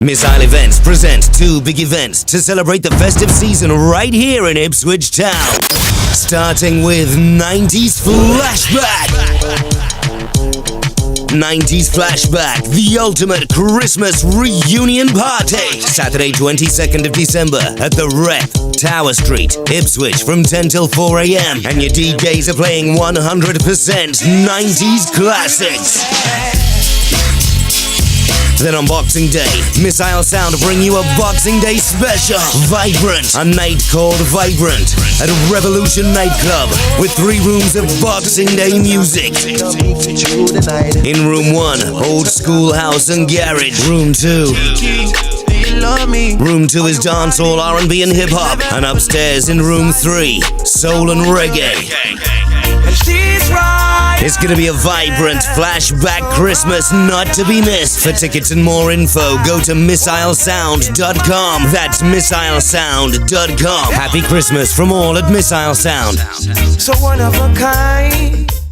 Missile Events present two big events to celebrate the festive season right here in Ipswich Town. Starting with 90s Flashback. 90s Flashback, the ultimate Christmas reunion party. Saturday 22nd of December at the Rep, Tower Street, Ipswich from 10 till 4 a.m. And your DJs are playing 100% 90s classics. Then on Boxing Day, Missile Sound bring you a Boxing Day special. Vibrant, a night called Vibrant at Revolution Nightclub with 3 rooms of Boxing Day music. In room 1, old school house and garage. Room 2 is dancehall, R&B and hip hop. And upstairs in room 3, soul and reggae. It's gonna be a vibrant flashback Christmas not to be missed. For tickets and more info, go to missilesound.com. That's missilesound.com. Happy Christmas from all at Missile Sound. So one of a kind.